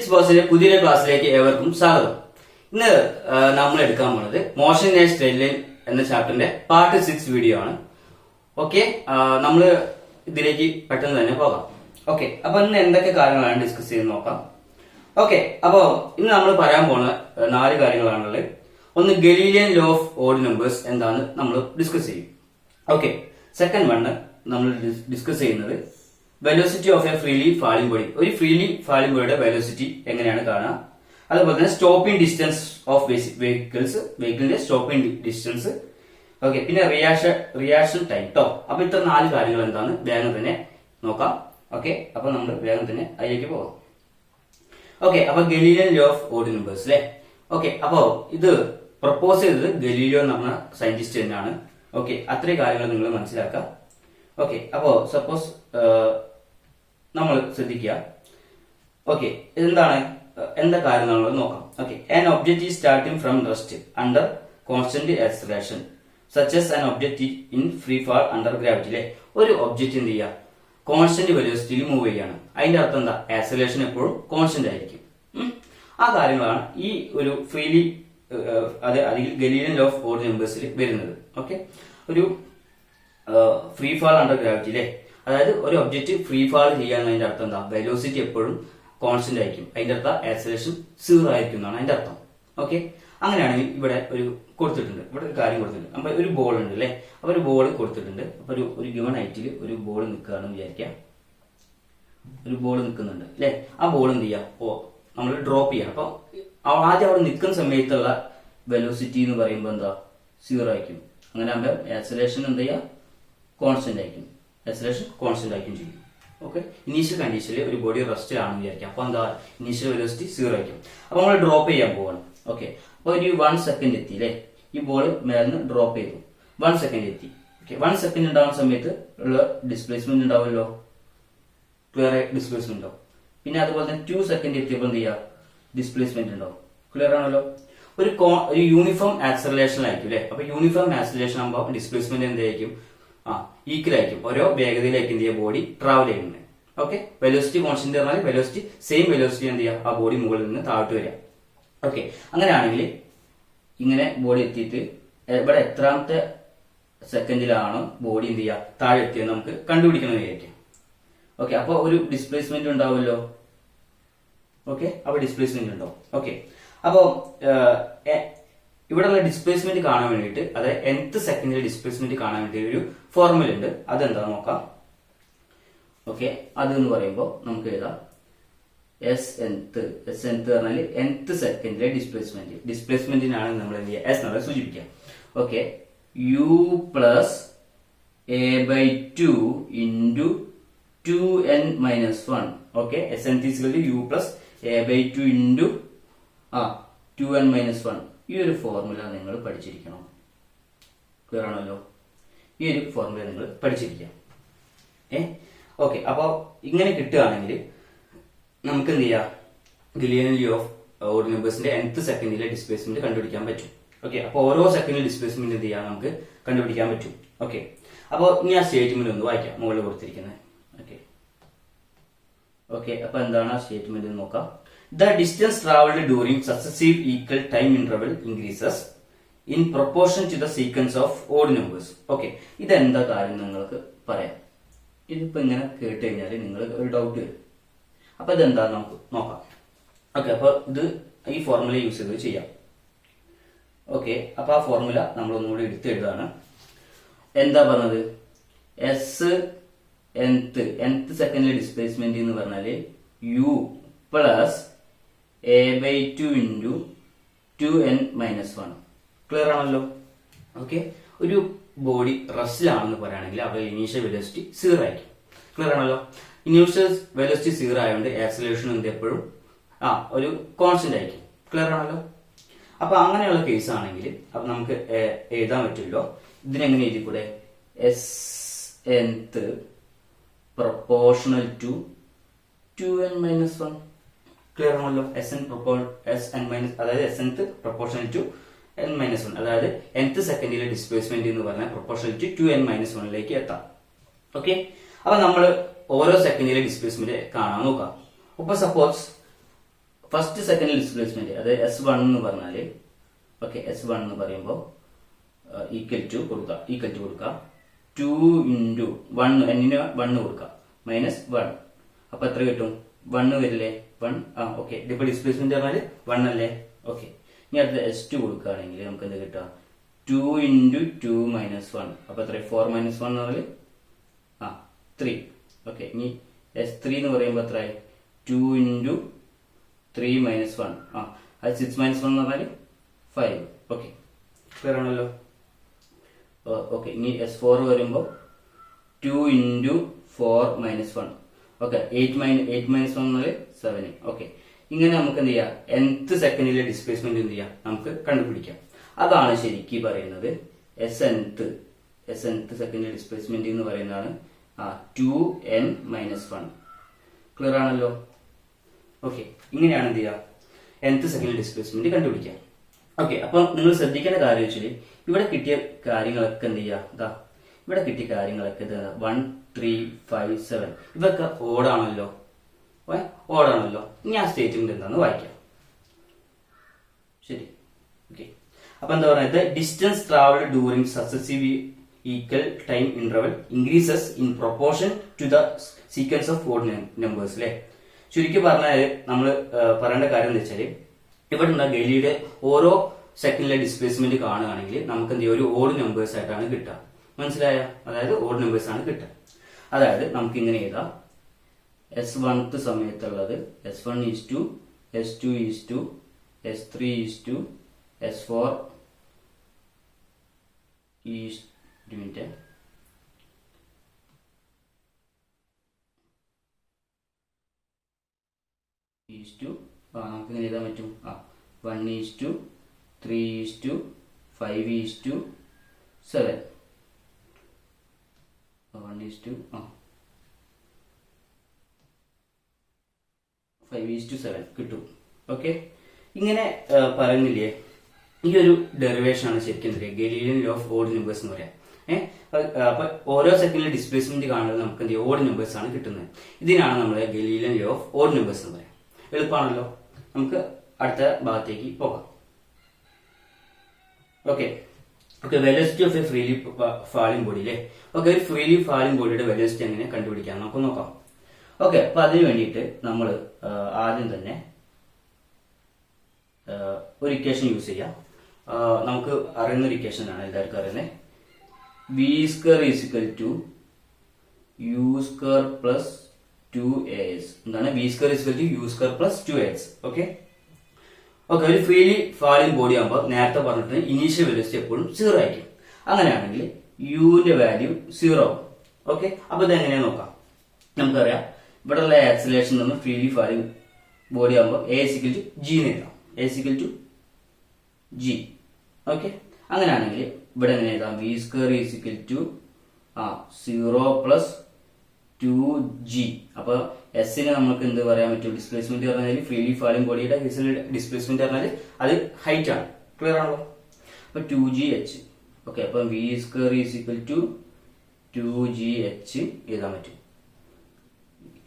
Physics ബോസിന്റെ പുതിയൊരു ക്ലാസ്സിലേക്ക് ഏവർക്കും സ്വാഗതം. ഇന്ന് നമ്മൾ എടുക്കാൻ പോകുന്നത് മോഷൻ ആൻഡ് സ്ട്രെയിറ്റ് ലൈൻ എന്ന ചാപ്റ്ററിന്റെ പാർട്ട് 6 വീഡിയോ ആണ്. ഓക്കെ, നമ്മൾ ഇതിലേക്ക് പെട്ടെന്ന് തന്നെ പോകാം. ഓക്കെ, അപ്പൊ ഇന്ന് എന്തൊക്കെ കാര്യങ്ങളാണ് ഡിസ്കസ് ചെയ്ത് നോക്കാം. ഓക്കെ, അപ്പോ ഇന്ന് നമ്മൾ പറയാൻ പോകുന്ന 4 കാര്യങ്ങളാണുള്ളത്. ഒന്ന്, Galilean law of odd numbers എന്താന്ന് നമ്മൾ ഡിസ്കസ് ചെയ്യും. ഓക്കെ, സെക്കൻഡ് വണ് നമ്മൾ ഡിസ്കസ് ചെയ്യുന്നത് velocity of a freely falling body. ഒരു ഫ്രീലി ഫാളിംഗ് ബോഡിയുടെ വെലോസിറ്റി എങ്ങനെയാണ് കാണുക. അതുപോലെ തന്നെ സ്റ്റോപ്പിംഗ് ഡിസ്റ്റൻസ് ഓഫ് വെഹിക്കിളിന്റെ സ്റ്റോപ്പിംഗ് ഡിസ്റ്റൻസ്. ഓക്കെ, പിന്നെ റിയാക്ഷൻ ടൈം ട്ടോ. അപ്പൊ ഇത്ര 4 കാര്യങ്ങൾ എന്താണ് വേഗം തന്നെ നോക്കാം. ഓക്കെ, അപ്പൊ നമ്മൾ വേഗം തന്നെ അതിലേക്ക് പോകാം. ഓക്കെ, അപ്പൊ Galilean law of odd numbers അല്ലെ. ഓക്കെ, അപ്പോ ഇത് പ്രപ്പോസ് ചെയ്തത് ഗലീലിയോ എന്ന് പറഞ്ഞ സയന്റിസ്റ്റ് തന്നെയാണ്. ഓക്കെ, അത്രയും കാര്യങ്ങൾ നിങ്ങൾ മനസ്സിലാക്കാം. ഓക്കെ, അപ്പോ സപ്പോസ് നമ്മൾ ശ്രദ്ധിക്കുക. ഓക്കെ, എന്താ കാര്യം നമ്മൾ നോക്കാം. Okay, an object is starting from rest under constant acceleration such as an object in free fall under gravity അല്ലെ. ഒരു ഒബ്ജക്റ്റ് എന്ത് ചെയ്യുക, കോൺസ്റ്റന്റ് വെലോസിറ്റിയിൽ മൂവ് ചെയ്യാണ്. അതിന്റെ അർത്ഥം എന്താ, ആക്സലറേഷൻ എപ്പോഴും കോൺസ്റ്റന്റ് ആയിരിക്കും. ആ കാര്യങ്ങളാണ് ഈ ഒരു ഫ്രീലി അതിൽ ഗലീലിയൻ ലോ ഓഫ് ഓഡ് നമ്പേഴ്സിൽ വരുന്നത്. ഓക്കെ, ഒരു ഫ്രീ ഫാൾ അണ്ടർ ഗ്രാവിറ്റി അല്ലെ. അതായത് ഒരു ഒബ്ജക്റ്റ് ഫ്രീ ഫാൾ ചെയ്യാന്നതിന്റെ അർത്ഥം എന്താ, വെലോസിറ്റി എപ്പോഴും കോൺസ്റ്റന്റ് ആയിരിക്കും. അതിന്റെ അർത്ഥം ആക്സലറേഷൻ 0 ആയിരിക്കും എന്നാണ് അതിന്റെ അർത്ഥം. ഓക്കെ, അങ്ങനെയാണെങ്കിൽ ഇവിടെ ഒരു കൊടുത്തിട്ടുണ്ട്, ഇവിടെ ഒരു കാര്യം കൊടുത്തിട്ടുണ്ട്. അപ്പൊ ഒരു ബോൾ ഉണ്ട് അല്ലെ. അപ്പൊ ഒരു ബോൾ കൊടുത്തിട്ടുണ്ട്. അപ്പൊ ഒരു ഗിവൺ ഹൈറ്റിൽ ഒരു ബോൾ നിൽക്കുകയാണെന്ന് വിചാരിക്കാം. ഒരു ബോൾ നിൽക്കുന്നുണ്ട് അല്ലെ. ആ ബോൾ എന്ത് ചെയ്യാം, നമ്മൾ ഡ്രോപ്പ് ചെയ്യാം. അപ്പൊ ആദ്യം അവിടെ നിൽക്കുന്ന സമയത്തുള്ള വെലോസിറ്റി എന്ന് പറയുമ്പോൾ എന്താ, 0 ആയിരിക്കും. അങ്ങനെ ആകുമ്പോൾ ആക്സലറേഷൻ എന്ത് ചെയ്യാം, കോൺസ്റ്റന്റ് ആയിരിക്കും. ആക്സലറേഷൻ കോൺസ്റ്റന്റ് ആയിരിക്കും ചെയ്യും. ഓക്കെ, ഇനീഷ്യൽ കണ്ടീഷനിൽ ഒരു ബോഡി റെസ്റ്റിലാണെന്ന് വിചാരിക്കാം. അപ്പൊ എന്താ, ഇനീഷ്യൽ വെലോസിറ്റി 0 ആയിരിക്കും. അപ്പൊ നമ്മൾ ഡ്രോപ്പ് ചെയ്യാൻ പോവാണ്. ഓക്കെ, അപ്പൊ ഒരു 1 സെക്കൻഡ് എത്തി അല്ലെ. ഈ ബോൾ മേലിന്ന് ഡ്രോപ്പ് ചെയ്തു, 1 സെക്കൻഡ് എത്തി. ഓക്കെ, 1 സെക്കൻഡ് ഉണ്ടാവുന്ന സമയത്ത് ഉള്ള ഡിസ്പ്ലേസ്മെന്റ് ഉണ്ടാവുമല്ലോ, ക്ലിയർ ഡിസ്പ്ലേസ്മെന്റ് ഉണ്ടാവും. പിന്നെ അതുപോലെ തന്നെ 2 സെക്കൻഡ് എത്തിയപ്പോൾ എന്ത് ചെയ്യാം, ഡിസ്പ്ലേസ്മെന്റ് ഉണ്ടാവും. ക്ലിയർ ആണല്ലോ. ഒരു യൂണിഫോം ആക്സലറേഷനിലായിരിക്കും അല്ലെ. അപ്പൊ യൂണിഫോം ആക്സലറേഷൻ ആകുമ്പോൾ ഡിസ്പ്ലേസ്മെന്റ് എന്തായിരിക്കും, ഈക്വൽ ആയിരിക്കും. ഓരോ വേഗതയിലേക്ക് എന്ത് ചെയ്യുക, ബോഡി ട്രാവൽ ചെയ്യുന്നത്. ഓക്കെ, വെലോസിറ്റി കോൺസ്റ്റന്റ് പറഞ്ഞാൽ വെലോസിറ്റി സെയിം വെലോസിറ്റി എന്ത് ചെയ്യുക, ആ ബോഡി മുകളിൽ നിന്ന് താഴോട്ട് വരിക. ഓക്കെ, അങ്ങനെയാണെങ്കിൽ ഇങ്ങനെ ബോഡി എത്തിയിട്ട് ഇവിടെ എത്രാമത്തെ സെക്കൻഡിലാണ് ബോഡി എന്ത് ചെയ്യുക, താഴെ എത്തിയത് നമുക്ക് കണ്ടുപിടിക്കണമെന്ന് വിചാരിക്കാം. ഓക്കെ, അപ്പൊ ഒരു ഡിസ്പ്ലേസ്മെന്റ് ഉണ്ടാവുമല്ലോ. ഓക്കെ, അപ്പൊ ഡിസ്പ്ലേസ്മെന്റ് ഉണ്ടാവും. ഓക്കെ, അപ്പോ ഇവിടെയുള്ള ഡിസ്പ്ലേസ്മെന്റ് കാണാൻ വേണ്ടിയിട്ട്, അതായത് nth സെക്കൻഡിലെ ഡിസ്പ്ലേസ്മെന്റ് കാണാൻ വേണ്ടി ഒരു ഫോർമുല ഉണ്ട്. അതെന്താ നോക്കാം. ഓക്കെ, അതെന്ന് പറയുമ്പോൾ നമുക്ക് എഴുതാം nth പറഞ്ഞാൽ nth സെക്കൻഡിലെ ഡിസ്പ്ലേസ്മെന്റിനാണ് നമ്മൾ എന്ത് ചെയ്യുക, എസ് എന്നുള്ളത് സൂചിപ്പിക്കാം. Okay, u plus a/2 into 2n minus 1. Okay, nth u plus a/2 into 2n minus 1. ഈ ഒരു ഫോർമുല നിങ്ങൾ പഠിച്ചിരിക്കണം. ക്ലിയർ ആണല്ലോ. ഈ ഒരു ഫോർമുല നിങ്ങൾ പഠിച്ചിരിക്കാം. ഓക്കെ, അപ്പൊ ഇങ്ങനെ കിട്ടുകയാണെങ്കിൽ നമുക്ക് എന്ത് ചെയ്യാം, ഗലീലിയൻ ലോ ഓഫ് ഓഡ് നമ്പേഴ്സിന്റെ nth സെക്കൻഡിലെ ഡിസ്പ്ലേസ്മെന്റ് കണ്ടുപിടിക്കാൻ പറ്റും. ഓക്കെ, അപ്പൊ ഓരോ സെക്കൻഡിലെ ഡിസ്പ്ലേസ്മെന്റ് എന്ത് ചെയ്യാം, നമുക്ക് കണ്ടുപിടിക്കാൻ പറ്റും. ഓക്കെ, അപ്പൊ ഇനി ആ സ്റ്റേറ്റ്മെന്റ് ഒന്ന് വായിക്കാം, മുകളിൽ കൊടുത്തിരിക്കുന്നത്. ഓക്കെ, അപ്പൊ എന്താണ് ആ സ്റ്റേറ്റ്മെന്റ് നോക്കാം. The distance traveled during successive equal time interval increases in proportion to the sequence of odd numbers. Okay, ഇതെന്താ കാര്യം നിങ്ങൾക്ക് പറയാം. ഇതിപ്പോ ഇങ്ങനെ കേട്ട് കഴിഞ്ഞാൽ നിങ്ങൾ ഒരു ഡൗട്ട് വരും. അപ്പൊ ഇതെന്താ നമുക്ക് നോക്കാം. ഓക്കെ, അപ്പൊ ഇത് ഈ ഫോർമുല യൂസ് ചെയ്ത് ചെയ്യാം. ഓക്കെ, അപ്പൊ ആ ഫോർമുല നമ്മൾ ഒന്നുകൂടി എടുത്തെഴുതാണ്. എന്താ പറഞ്ഞത്, nth സെക്കൻഡിലെ ഡിസ്പ്ലേസ്മെന്റ് എന്ന് പറഞ്ഞാല് u plus a/2 into 2n minus 1. Clear ആണല്ലോ. ഓക്കെ, ഒരു ബോഡി റെസ്റ്റിലാണെന്ന് പറയുകയാണെങ്കിൽ അവിടെ ഇനീഷ്യൽ വെലോസിറ്റി 0 ആയിരിക്കും. ക്ലിയർ ആണല്ലോ. ഇനീഷ്യൽ വെലോസിറ്റി 0 ആയതുകൊണ്ട് ആക്സലറേഷൻ എന്ത് എപ്പോഴും ഒരു കോൺസ്റ്റന്റ് ആയിരിക്കും. ക്ലിയർ ആണല്ലോ. അപ്പൊ അങ്ങനെയുള്ള കേസ് ആണെങ്കിൽ അപ്പൊ നമുക്ക് എഴുതാൻ പറ്റുമല്ലോ. ഇതിനെങ്ങനെ എഴുതിക്കൂടെ, nth proportional to 2n minus 1. Clear ആണല്ലോ. അതായത് nth proportional to n minus 1, അതായത് nth സെക്കൻഡിലെ ഡിസ്പ്ലേസ്മെന്റ് എന്ന് പറഞ്ഞാൽ പ്രൊപ്പോർഷണൽ ടു 2n മൈനസ് 1 എത്താം. ഓക്കെ, അപ്പൊ നമ്മൾ ഓരോ സെക്കൻഡിലെ ഡിസ്പ്ലേസ്മെന്റ് കാണാൻ നോക്കാം. അപ്പൊ സപ്പോസ് ഫസ്റ്റ് സെക്കൻഡ് ഡിസ്പ്ലേസ്മെന്റ് അത് S1 എന്ന് പറഞ്ഞാല് ഓക്കെ S1 എന്ന് പറയുമ്പോൾ ഈക്വൽ ടു കൊടുക്കുക 2 into 1 എന്നിന് 1 കൊടുക്കുക -1 അപ്പൊ എത്ര കിട്ടും 1 വരില്ലേ 1 ഓക്കെ ഇതിപ്പോ ഡിസ്പ്ലേസ്മെന്റ് പറഞ്ഞാല് 1 അല്ലേ ഓക്കെ ഇനി അടുത്ത S2 കൊടുക്കുകയാണെങ്കിൽ നമുക്ക് എന്ത് കിട്ടുക 2 into 2 - 1 അപ്പൊ എത്ര 4 - 1 എന്ന് പറഞ്ഞാല് 3 ഓക്കെ ഇനി S3 എന്ന് പറയുമ്പോൾ എത്ര 2 into 3 - 1 അത് 6 - 1 എന്ന് പറഞ്ഞാല് 5 ഓക്കെ ക്ലിയർ ആണല്ലോ ഓക്കെ ഇനി S4 വരുമ്പോൾ 2 into 4 - 1 ഓക്കെ 8 - 1 എന്നാൽ 7 ഓക്കെ ഇങ്ങനെ നമുക്ക് എന്ത് ചെയ്യാം nth സെക്കൻഡിലെ ഡിസ്പ്ലേസ്മെന്റ് എന്ത് ചെയ്യാം നമുക്ക് കണ്ടുപിടിക്കാം അതാണ് ശരിക്കും പറയുന്നത് nth സെക്കൻഡിലെ ഡിസ്പ്ലേസ്മെന്റ് എന്ന് പറയുന്നതാണ് 2n - 1 ക്ലിയർ ആണല്ലോ ഓക്കെ ഇങ്ങനെയാണ് എന്ത് ചെയ്യുക nth സെക്കൻഡിലെ ഡിസ്പ്ലേസ്മെന്റ് കണ്ടുപിടിക്കാം ഓക്കെ അപ്പൊ നിങ്ങൾ ശ്രദ്ധിക്കേണ്ട കാര്യം വെച്ചാൽ ഇവിടെ കിട്ടിയ കാര്യങ്ങളൊക്കെ എന്ത് ചെയ്യുക ഇവിടെ കിട്ടിയ കാര്യങ്ങളൊക്കെ 1 3 5 7 ഇതൊക്കെ ഓടാണല്ലോ ഇനി ആ സ്റ്റേറ്റ്മെന്റ് എന്താന്ന് വായിക്കാം ശരി ഓക്കെ അപ്പൊ എന്താ പറയുന്നത് distance travelled during successive equal time interval increases in proportion to the sequence of odd numbers അല്ലെ ചുരുക്കി പറഞ്ഞാൽ നമ്മൾ പറയേണ്ട കാര്യം എന്ന് വെച്ചാൽ ഇവിടെ എന്താ ഗലിയുടെ ഓരോ സെക്കൻഡിലെ ഡിസ്പ്ലേസ്മെന്റ് കാണുകയാണെങ്കിൽ നമുക്ക് എന്ത് ചെയ്യും ഒരു ഓഡ് നമ്പേഴ്സ് ആയിട്ടാണ് കിട്ടുക മനസ്സിലായ അതായത് ഓഡ് നമ്പേഴ്സ് ആണ് കിട്ടുക അതായത് നമുക്ക് ഇങ്ങനെ എഴുതാം S1th സമയത്തുള്ളത് S1 is to S2 is to S3 is to S4 is നമുക്ക് ഇങ്ങനെ എഴുതാൻ പറ്റും 1 is to 3 is to 5 is to 7 1 is to 5:7 കിട്ടും ഓക്കെ ഇങ്ങനെ പറയുന്നില്ലേ ഈ ഒരു ഡെറിവേഷൻ ആണ് ശരിക്കും Galilean law of odd numbers എന്ന് പറയാം അപ്പൊ ഓരോ സെക്കൻഡിലെ ഡിസ്പ്ലേസ്മെന്റ് കാണുന്നത് നമുക്ക് എന്ത് ഓഡ് നമ്പേഴ്സ് ആണ് കിട്ടുന്നത് ഇതിനാണ് നമ്മൾ Galilean law of odd numbers എന്ന് പറയാം എളുപ്പമാണല്ലോ നമുക്ക് അടുത്ത ഭാഗത്തേക്ക് പോകാം okay velocity of a freely falling body അല്ലേ ഓക്കെ ഒരു ഫ്രീലി ഫാളിംഗ് ബോഡിയുടെ വെലോസിറ്റി എങ്ങനെ കണ്ടുപിടിക്കാം നമുക്ക് നോക്കാം ഓക്കെ അപ്പൊ അതിനു വേണ്ടിയിട്ട് നമ്മൾ ആദ്യം തന്നെ ഒരു ഇക്വേഷൻ യൂസ് ചെയ്യാം നമുക്ക് അറിയുന്ന ഒരു ഇക്വേഷൻ ആണ് എല്ലാവർക്കും അറിയുന്നത് v² = u² + 2as എന്താണ് v² = u² + 2as ഓക്കെ ഒരു ഫ്രീലി ഫാളിംഗ് ബോഡി ആകുമ്പോൾ നേരത്തെ പറഞ്ഞിട്ട് ഇനീഷ്യൽ വെലോസിറ്റി എപ്പോഴും 0 ആയിരിക്കും അങ്ങനെയാണെങ്കിൽ യുവിന്റെ വാല്യൂ 0 ആവും ഓക്കെ അപ്പൊ ഇത് എങ്ങനെയാ നോക്കാം നമുക്കറിയാം ഇവിടെ ഉള്ള ആക്സിലേഷൻ നമ്മൾ ഫ്രീലി ഫാളിംഗ് ബോഡി ആകുമ്പോൾ a = g എന്ന് എഴുതാം a = g ഓക്കെ അങ്ങനെയാണെങ്കിൽ ഇവിടെ എങ്ങനെ എഴുതാം v² = 0 + 2g അപ്പൊ എസിന് നമുക്ക് എന്ത് പറയാൻ പറ്റും ഡിസ്പ്ലേസ്മെന്റ് പറഞ്ഞാൽ ഫ്രീലി ഫാളിംഗ് ബോഡിയുടെ ഡിസ്പ്ലേസ്മെന്റ് പറഞ്ഞാൽ അത് ഹൈറ്റ് ആണ് ക്ലിയർ ആണല്ലോ അപ്പൊ 2gh ഓക്കെ അപ്പൊ v² = 2gh എഴുതാൻ പറ്റും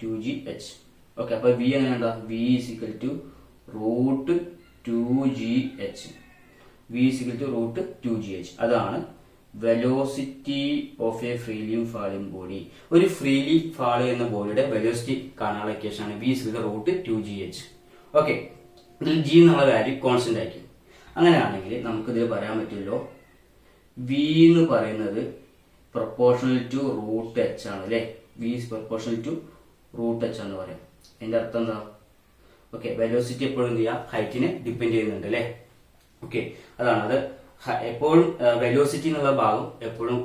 2gh ഓക്കെ അപ്പൊ v എങ്ങനെയാ v = √2gh v = √2gh അതാണ് velocity of a freely falling body ഒരു ഫ്രീലി ഫാൾ ചെയ്യുന്ന ബോഡിയുടെ വെലോസിറ്റി കാണാനുള്ള ഇക്വേഷൻ ആണ് v = √2gh ഓക്കെ ഇതിൽ g എന്നുള്ള വാല്യൂ കോൺസ്റ്റന്റ് ആയിരിക്കും അങ്ങനെയാണെങ്കിൽ നമുക്ക് ഇതിൽ പറയാൻ പറ്റുമല്ലോ v എന്ന് പറയുന്നത് പ്രൊപ്പോർഷണൽ ടു √h ആണ് അല്ലെ v is proportional to √h എന്ന് പറയാം അതിന്റെ അർത്ഥം എന്താ ഓക്കെ വെലോസിറ്റി എപ്പോഴും എന്ത് ചെയ്യാം ഹൈറ്റിനെ ഡിപ്പെൻഡ് ചെയ്യുന്നുണ്ട് അല്ലെ ഓക്കെ അതാണ് അത് എപ്പോഴും വെലോസിറ്റി എന്നുള്ള ഭാഗം എപ്പോഴും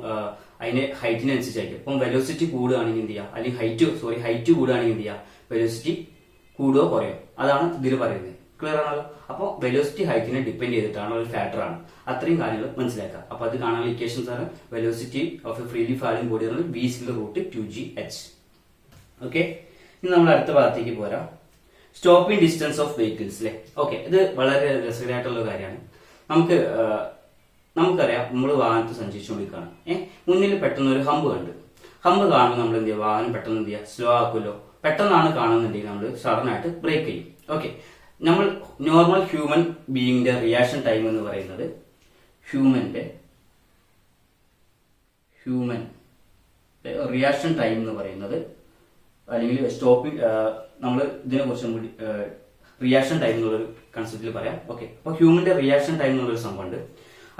അതിന്റെ ഹൈറ്റിനനുസരിച്ചായിരിക്കും അപ്പം വെലോസിറ്റി കൂടുകയാണെങ്കിൽ എന്ത് ചെയ്യാം അല്ലെങ്കിൽ ഹൈറ്റ് കൂടുകയാണെങ്കിൽ എന്ത് ചെയ്യാം വെലോസിറ്റി കൂടുകയോ കുറയോ അതാണ് ഇതിൽ പറയുന്നത് ക്ലിയർ ആണല്ലോ അപ്പോൾ വെലോസിറ്റി ഹൈറ്റിനെ ഡിപ്പെൻഡ് ചെയ്തിട്ടാണ് ഒരു ഫാക്ടർ ആണ് അത്രയും കാര്യങ്ങൾ മനസ്സിലാക്കുക അപ്പൊ അത് കാണാനുള്ള ഇക്വേഷൻസ് ആണ് velocity of a freely falling body എന്ന് v = √2gh ഓക്കെ ഇനി നമ്മൾ അടുത്ത ഭാഗത്തേക്ക് പോരാം സ്റ്റോപ്പിംഗ് ഡിസ്റ്റൻസ് ഓഫ് വെഹിക്കിൾസ് അല്ലെ ഓക്കെ ഇത് വളരെ രസകരമായിട്ടുള്ള കാര്യമാണ് നമുക്കറിയാം നമ്മൾ വാഹനത്തിൽ സഞ്ചരിച്ചുകൊണ്ടിരിക്കുകയാണ് മുന്നിൽ പെട്ടെന്ന് ഒരു ഹമ്പ് കാണുമ്പോൾ നമ്മൾ എന്ത് ചെയ്യുക വാഹനം പെട്ടെന്ന് എന്ത് ചെയ്യുക സ്ലോ ആക്കുമല്ലോ പെട്ടെന്നാണ് കാണുന്നുണ്ടെങ്കിൽ നമ്മൾ സഡൻ ആയിട്ട് ബ്രേക്ക് ചെയ്യും ഓക്കെ നമ്മൾ നോർമൽ ഹ്യൂമൻ ബീയിങ്ങിന്റെ റിയാക്ഷൻ ടൈം എന്ന് പറയുന്നത് ഹ്യൂമൻ റിയാക്ഷൻ ടൈം എന്ന് പറയുന്നത്, അല്ലെങ്കിൽ സ്റ്റോപ്പിംഗ്, നമ്മൾ ഇതിനെ കുറിച്ചും കൂടി റിയാക്ഷൻ ടൈം എന്നുള്ളൊരു കൺസെപ്റ്റിൽ പറയാം. ഓക്കെ, അപ്പൊ ഹ്യൂമന്റെ റിയാക്ഷൻ ടൈം എന്നുള്ളൊരു സംഭവമുണ്ട്.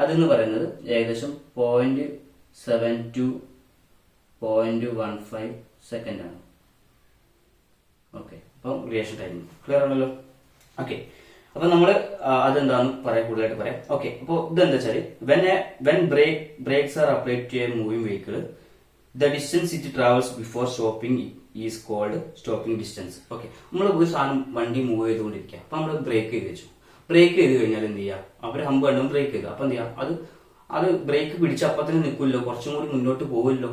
അതെന്ന് പറയുന്നത് ഏകദേശം 0.7 to 0.15 സെക്കൻഡ് ആണ്. ഓക്കെ, അപ്പം റിയാക്ഷൻ ടൈം ക്ലിയർ ആണല്ലോ. ഓക്കെ, അപ്പൊ നമ്മൾ അതെന്താന്ന് കൂടുതലായിട്ട് പറയാം. ഓക്കെ, അപ്പോൾ ഇതെന്താ വെച്ചാല് when brakes are applied to a moving vehicle, the distance it travels before stopping is called stopping distance. Okay, നമ്മൾ ഒരു സാധനം വണ്ടി മൂവ് ചെയ്തുകൊണ്ടിരിക്കുക, അപ്പൊ നമ്മൾ ബ്രേക്ക് ചെയ്ത് വെച്ചു. ബ്രേക്ക് ചെയ്ത് കഴിഞ്ഞാൽ എന്ത് ചെയ്യുക, അവർ ഹമ്പ് കണ്ടും ബ്രേക്ക് ചെയ്തു. അപ്പൊ എന്ത് ചെയ്യുക, അത് ബ്രേക്ക് പിടിച്ച് അപ്പത്തിന് നിൽക്കുമല്ലോ, കുറച്ചും കൂടി മുന്നോട്ട് പോകുമല്ലോ.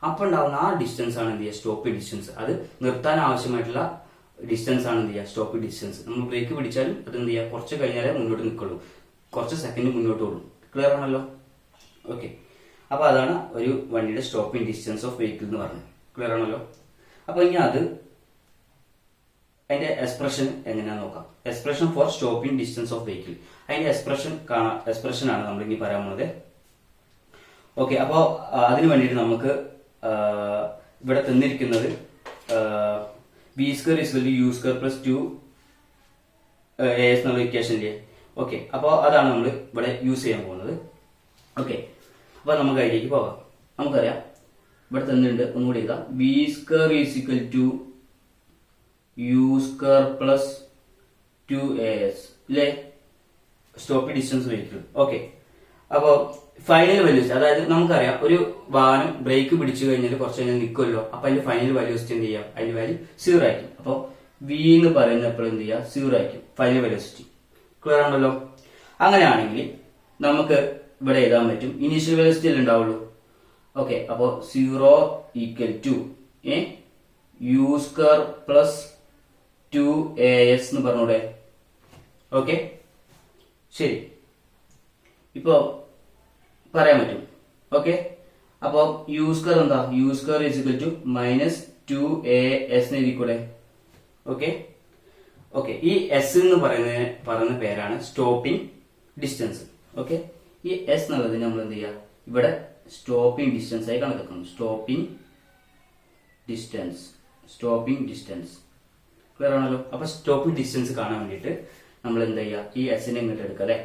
അപ്പൊ ഉണ്ടാവുന്ന ആ ഡിസ്റ്റൻസ് ആണ് എന്ത് ചെയ്യുക, സ്റ്റോപ്പിംഗ് ഡിസ്റ്റൻസ്. അത് നിർത്താൻ ആവശ്യമായിട്ടുള്ള ഡിസ്റ്റൻസ് ആണ് എന്ത് ചെയ്യുക, സ്റ്റോപ്പിംഗ് ഡിസ്റ്റൻസ്. നമ്മൾ ബ്രേക്ക് പിടിച്ചാലും അത് എന്ത് ചെയ്യുക, കുറച്ച് കഴിഞ്ഞാലേ മുന്നോട്ട് നിൽക്കുള്ളൂ, കുറച്ച് സെക്കൻഡ് മുന്നോട്ട് പോകും. ക്ലിയർ ആണല്ലോ. ഓക്കെ, അപ്പൊ അതാണ് ഒരു വണ്ടിയുടെ സ്റ്റോപ്പിംഗ് ഡിസ്റ്റൻസ് ഓഫ് വെഹിക്കിൾ എന്ന് പറഞ്ഞത്. ക്ലിയർ ആണല്ലോ. അപ്പൊ ഇനി അതിന്റെ എക്സ്പ്രഷൻ എങ്ങനെയാന്ന് നോക്കാം. Expression for stopping distance of vehicle, അതിന്റെ എക്സ്പ്രഷൻ ആണ് നമ്മൾ ഇനി പറയാൻ പോകുന്നത്. ഓക്കെ, അപ്പോ അതിനു വേണ്ടിയിട്ട് നമുക്ക് ഇവിടെ തന്നിരിക്കുന്നത് v square is equal to u square plus 2as എന്നുള്ള ഇക്വേഷൻ ഇല്ലേ. ഓക്കെ, അപ്പോൾ അതാണ് നമ്മൾ ഇവിടെ യൂസ് ചെയ്യാൻ പോകുന്നത്. ഓക്കെ, അപ്പൊ നമുക്ക് അതിലേക്ക് പോകാം. നമുക്കറിയാം ഇവിടെ തന്നിട്ടുണ്ട്, ഒന്നുകൂടി എഴുതാം. v square is equal to u square plus 2as അല്ലേ, സ്റ്റോപ്പിംഗ് ഡിസ്റ്റൻസ് വെഹിക്കിൾ. ഓക്കെ, അപ്പൊ ഫൈനൽ വാല്യൂസ്, അതായത് നമുക്കറിയാം ഒരു വാഹനം ബ്രേക്ക് പിടിച്ചു കഴിഞ്ഞാൽ കുറച്ച് കഴിഞ്ഞാൽ നിൽക്കുമല്ലോ. അപ്പൊ അതിന്റെ ഫൈനൽ വാല്യൂസിറ്റി എന്ത് ചെയ്യാം, അതിന്റെ വാല്യൂ 0 ആയിരിക്കും. അപ്പൊ വി എന്ന് പറയുന്നപ്പോൾ എന്ത് ചെയ്യാം, 0 ആയിരിക്കും ഫൈനൽ വാല്യൂസിറ്റി. ക്ലിയർ ആണല്ലോ. അങ്ങനെയാണെങ്കിൽ നമുക്ക് ഇവിടെ എഴുതാൻ പറ്റും, ഇനീഷ്യൽ വെലോസിറ്റി ഉണ്ടാവുള്ളൂ. ഓക്കെ, അപ്പോ 0 equal to u square plus 2as എന്ന് പറഞ്ഞൂടെ. ഓക്കെ, ശരി, ഇപ്പോ പറയാൻ പറ്റും. ഓക്കെ, അപ്പൊ യു സ്ക്വയർ എന്താ, u square is equal to -2as എഴുതിക്കൂടെ. ഓക്കെ, ഓക്കെ, ഈ എസ് എന്ന് പറയുന്ന പേരാണ് സ്റ്റോപ്പിംഗ് ഡിസ്റ്റൻസ്. ഓക്കെ, ഈ എസ് എന്നുള്ളത് നമ്മൾ എന്ത് ചെയ്യുക, ഇവിടെ സ്റ്റോപ്പിംഗ് ഡിസ്റ്റൻസ് ആയി കണക്കാക്കുന്നു. സ്റ്റോപ്പിംഗ് ഡിസ്റ്റൻസ് ക്ലിയർ ആണല്ലോ. അപ്പൊ സ്റ്റോപ്പിംഗ് ഡിസ്റ്റൻസ് കാണാൻ വേണ്ടിയിട്ട് നമ്മൾ എന്താ ചെയ്യുക, ഈ എസിനെ ഇങ്ങോട്ട് എടുക്കുക അല്ലെ.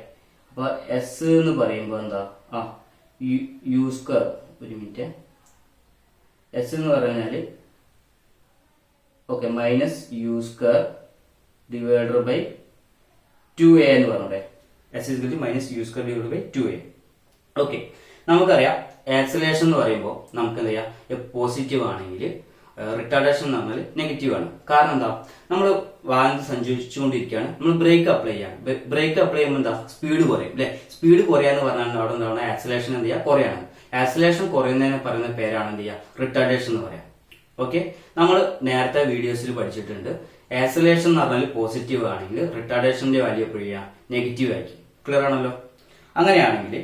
അപ്പൊ എസ് എന്ന് പറയുമ്പോൾ എന്താ, യു സ്ക്വയർ, ഒരു മിനിറ്റ്, എസ് എന്ന് പറഞ്ഞാല് okay minus u square divided by 2a എന്ന് പറഞ്ഞൂടെ. S is minus u square divided by 2a. Okay, നമുക്കറിയാം ആക്സലേഷൻ എന്ന് പറയുമ്പോൾ നമുക്ക് എന്താ ചെയ്യാം, പോസിറ്റീവ് ആണെങ്കിൽ റിട്ടാർഡേഷൻ എന്ന് പറഞ്ഞാൽ നെഗറ്റീവ് ആണ്. കാരണം എന്താ, നമ്മൾ വാഹനം സഞ്ചരിച്ചുകൊണ്ടിരിക്കുകയാണ്, നമ്മൾ ബ്രേക്ക് അപ്ലൈ ചെയ്യാണ്. ബ്രേക്ക് അപ്ലൈ ചെയ്യുമ്പോൾ എന്താ, സ്പീഡ് കുറയും അല്ലെ. സ്പീഡ് കുറയാന്ന് പറഞ്ഞാൽ അവിടെ എന്താണ്, ആക്സലേഷൻ എന്ത് ചെയ്യുക, കുറയാണ്. ആക്സലേഷൻ കുറയുന്നതിനെ പറയുന്ന പേരാണ് എന്ത് ചെയ്യുക, റിട്ടാർഡേഷൻ എന്ന് പറയാം. ഓക്കെ, നമ്മൾ നേരത്തെ വീഡിയോസിൽ പഠിച്ചിട്ടുണ്ട്, ആക്സലേഷൻ എന്ന് പറഞ്ഞാൽ പോസിറ്റീവ് ആണെങ്കിൽ റിട്ടാർഡേഷന്റെ വാല്യൂ എപ്പോഴും ചെയ്യാം, നെഗറ്റീവ് ആയിരിക്കും. ക്ലിയർ ആണല്ലോ. അങ്ങനെയാണെങ്കിൽ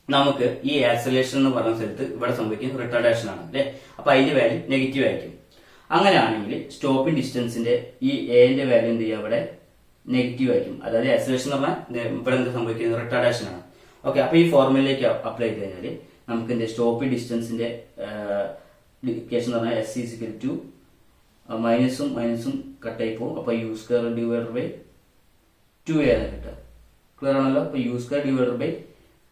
നമുക്ക് ഈ ആക്സലേഷൻ എന്ന് പറയുന്ന സ്ഥലത്ത് ഇവിടെ സംഭവിക്കുന്ന റിട്ടാർഡേഷൻ ആണ് അല്ലെ. അപ്പൊ അതിന്റെ വാല്യൂ നെഗറ്റീവ് ആയിരിക്കും. അങ്ങനെയാണെങ്കിൽ സ്റ്റോപ്പിംഗ് ഡിസ്റ്റൻസിന്റെ ഈ എന്റെ വാല്യൂ എന്ത് ചെയ്യുക, ഇവിടെ നെഗറ്റീവ് ആയിരിക്കും. അതായത് ആക്സലേഷൻ എന്ന് പറഞ്ഞാൽ ഇവിടെ എന്ത് സംഭവിക്കുന്നത്, റിട്ടാർഡേഷൻ ആണ്. ഓക്കെ, അപ്പൊ ഈ ഫോർമുലയിലേക്ക് അപ്ലൈ ചെയ്ത് കഴിഞ്ഞാൽ നമുക്ക് എന്ത് സ്റ്റോപ്പിംഗ് ഡിസ്റ്റൻസിന്റെ ഇക്വേഷൻ എന്ന് പറഞ്ഞാൽ എസ് ഈസ് ഇക്വൽ ടു മൈനസും കട്ടായി പോകും. അപ്പൊ u square divided by 2a ആണ് കിട്ടുക. ക്ലിയർ ആണല്ലോ. അപ്പൊ u square divided by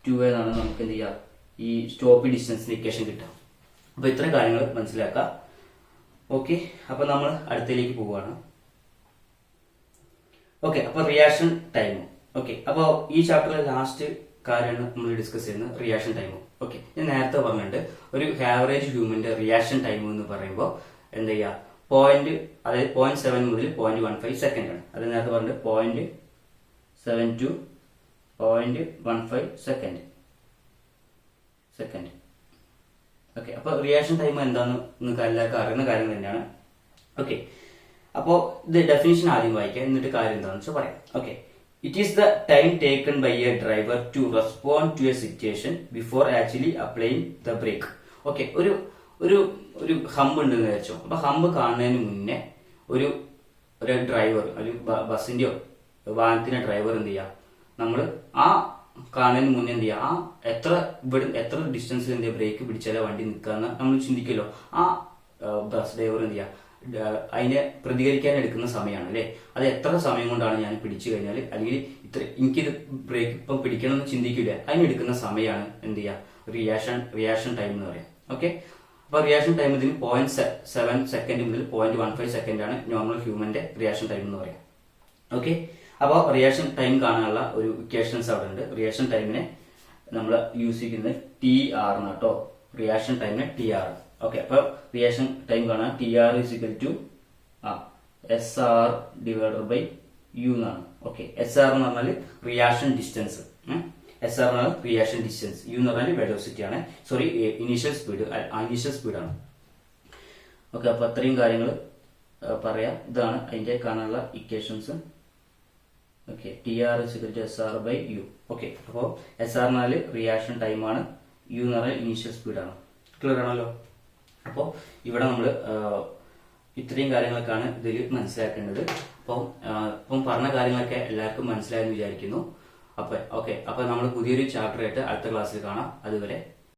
2a എന്നാണ് നമുക്ക് എന്ത് ചെയ്യുക, ഈ സ്റ്റോപ്പിംഗ് ഡിസ്റ്റൻസിന്റെ ഇക്വേഷൻ കിട്ടുക. അപ്പൊ ഇത്രയും കാര്യങ്ങൾ മനസ്സിലാക്കാം. ഓക്കെ, അപ്പൊ നമ്മൾ അടുത്തതിലേക്ക് പോവുകയാണ്. ഓക്കെ, അപ്പൊ റിയാക്ഷൻ ടൈം. ഓക്കെ, അപ്പൊ ഈ ചാപ്റ്ററിലെ ലാസ്റ്റ് കാര്യമാണ് നമ്മൾ ഡിസ്കസ് ചെയ്യുന്നത്, റിയാക്ഷൻ ടൈം. ഓക്കെ, ഞാൻ നേരത്തെ പറഞ്ഞിട്ടുണ്ട്, ഒരു ആവറേജ് ഹ്യൂമന്റെ റിയാക്ഷൻ ടൈം എന്ന് പറയുമ്പോൾ എന്താ ചെയ്യുക, അതായത് 0.7 മുതൽ 0.15 സെക്കൻഡ് ആണ്. അത് നേരത്തെ പറഞ്ഞിട്ട് 0.7 to 0.15 സെക്കൻഡ്. ഓക്കെ, അപ്പൊ റിയാക്ഷൻ ടൈം എന്താന്ന് നിങ്ങൾക്ക് എല്ലാവർക്കും അറിയുന്ന കാര്യം തന്നെയാണ്. ഓക്കെ, അപ്പോ ഇത് ഡെഫിനിഷൻ ആദ്യം വായിക്കാം, എന്നിട്ട് കാര്യം എന്താണെന്ന് വെച്ചാൽ പറയാം. Okay, it is the time taken by a driver to respond to a situation before actually applying the brake. Okay, ഒരു ഹമ്പ് ഉണ്ടെന്ന് വെച്ചോ. അപ്പൊ ഹമ്പ് കാണുന്നതിന് മുന്നേ ഒരു ഡ്രൈവർ, ഒരു ബസ്സിന്റെയോ വാഹനത്തിന്റെ ഡ്രൈവർ എന്ത് ചെയ്യുക, നമ്മൾ ആ കാണുന്നതിന് മുന്നേ എന്ത് ചെയ്യുക, ആ എത്ര ഡിസ്റ്റൻസിൽ എന്ത് ചെയ്യുക ബ്രേക്ക് പിടിച്ചാലേ വണ്ടി നിൽക്കാന്ന് നമ്മൾ ചിന്തിക്കുമല്ലോ. ആ ബസ് ഡ്രൈവർ എന്ത് ചെയ്യുക അതിനെ പ്രതികരിക്കാൻ എടുക്കുന്ന സമയമാണ് അല്ലെ, അത് എത്ര സമയം കൊണ്ടാണ് ഞാൻ പിടിച്ചു കഴിഞ്ഞാൽ, അല്ലെങ്കിൽ എനിക്കിത് ബ്രേക്ക് ഇപ്പം പിടിക്കണം എന്ന് ചിന്തിക്കില്ല, അതിനെടുക്കുന്ന സമയമാണ് എന്ത് ചെയ്യുക റിയാക്ഷൻ ടൈം എന്ന് പറയാം. ഓക്കെ, അപ്പൊ റിയാക്ഷൻ ടൈം ഇതിന് 0.7 സെക്കൻഡ് മുതൽ 0.15 സെക്കൻഡ് ആണ് നോർമൽ ഹ്യൂമന്റെ റിയാക്ഷൻ ടൈം എന്ന് പറയാം. ഓക്കെ, അപ്പോൾ റിയാക്ഷൻ ടൈം കാണാനുള്ള ഒരു ഇക്വേഷൻസ് അവിടെ ഉണ്ട്. റിയാക്ഷൻ ടൈമിനെ നമ്മൾ യൂസ് ചെയ്യുന്നത് TR ആണ് കേട്ടോ, റിയാക്ഷൻ ടൈമിനെ TR. ഓക്കെ, അപ്പൊ റിയാക്ഷൻ ടൈം കാണാൻ TR is equal to SR divided by U എന്നാണ്. ഓക്കെ, SR എന്ന് പറഞ്ഞാൽ റിയാക്ഷൻ ഡിസ്റ്റൻസ്, SR എന്ന് പറഞ്ഞാൽ റിയാക്ഷൻ ഡിസ്റ്റൻസ്, U എന്ന് പറഞ്ഞാൽ വെലോസിറ്റി ആണ്, സോറി ഇനീഷ്യൽ സ്പീഡാണ്. ഓക്കെ, അപ്പൊ അത്രയും കാര്യങ്ങൾ പറയാം. ഇതാണ് അതിന്റെ കാണാനുള്ള equations. Okay, TR is equal to SR by U. Okay, അപ്പോൾ SR എന്ന് പറഞ്ഞാൽ റിയാക്ഷൻ ടൈമാണ്, U എന്ന് പറഞ്ഞാൽ ഇനീഷ്യൽ സ്പീഡാണ്. ക്ലിയർ ആണല്ലോ. അപ്പോൾ ഇവിടെ നമ്മൾ ഇത്രയും കാര്യങ്ങളൊക്കെയാണ് ഇതിൽ മനസ്സിലാക്കേണ്ടത്. ഇപ്പം പറഞ്ഞ കാര്യങ്ങളൊക്കെ എല്ലാവർക്കും മനസ്സിലായെന്ന് വിചാരിക്കുന്നു. അപ്പൊ ഓക്കെ, അപ്പൊ നമ്മൾ പുതിയൊരു ചാപ്റ്റർ ആയിട്ട് അടുത്ത ക്ലാസ്സിൽ കാണാം. അതുവരെ